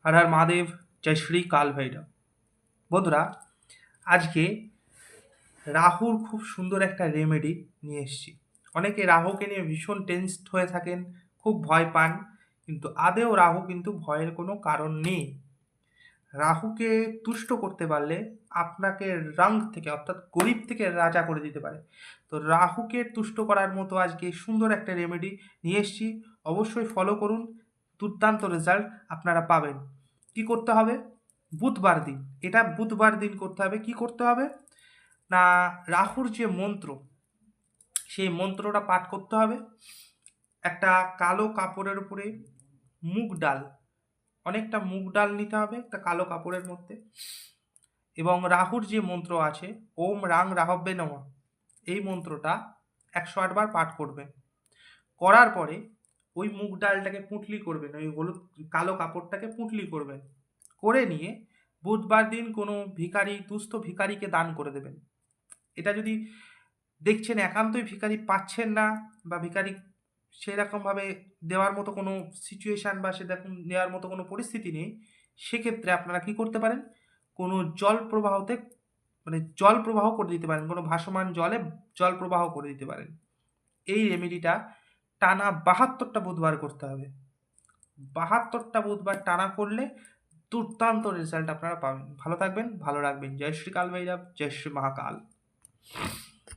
হর হর মহাদেব, জয় শ্রী কাল ভৈরব। বন্ধুরা, আজকে রাহুর খুব সুন্দর একটা রেমেডি নিয়ে এসেছি। অনেকে রাহুকে নিয়ে ভীষণ টেনসড হয়ে থাকেন, খুব ভয় পান, কিন্তু আদেও রাহু কিন্তু ভয়ের কোনো কারণ নেই। রাহুকে তুষ্ট করতে পারলে আপনাকে রাঙ্ক থেকে অর্থাৎ গরিব থেকে রাজা করে দিতে পারে। তো রাহুকে তুষ্ট করার মতো আজকে সুন্দর একটা রেমেডি নিয়ে এসেছি। অবশ্যই ফলো করুন, দুর্দান্ত রেজাল্ট আপনারা পাবেন। কি করতে হবে? বুধবার দিন, এটা বুধবার দিন করতে হবে। কি করতে হবে না, রাহুর যে মন্ত্র, সেই মন্ত্রটা পাঠ করতে হবে। একটা কালো কাপড়ের উপরে মুগ ডাল, অনেকটা মুগ ডাল নিতে হবে একটা কালো কাপড়ের মধ্যে, এবং রাহুর যে মন্ত্র আছে ওম রাং রাহব্বে নমঃ, এই মন্ত্রটা 108 বার পাঠ করবেন। করার পরে ওই মুগ ডালটাকে পুঁটলি করবেন, ওই হলুদ কালো কাপড়টাকে পুঁটলি করবেন, করে নিয়ে বুধবার দিন কোনো ভিখারি, দুস্থ ভিখারিকে দান করে দেবেন। এটা যদি দেখছেন একান্তই ভিখারি পাচ্ছেন না, বা ভিখারি সেরকমভাবে দেওয়ার মতো কোনো সিচুয়েশান বা সেরকম নেওয়ার মতো কোনো পরিস্থিতি নেই, সেক্ষেত্রে আপনারা কি করতে পারেন, কোনো জল প্রবাহতে, মানে জল প্রবাহ করে দিতে পারেন, কোনো ভাসমান জলে জল প্রবাহ করে দিতে পারেন। এই রেমেডিটা টানা 72টা বুধবার করতে হবে। 72টা বুধবার টানা করলে দুর্দান্ত রেজাল্ট আপনারা পাবেন। ভালো থাকবেন, ভালো রাখবেন। জয় শ্রী কাল ভৈরব, জয় শ্রী মহাকাল।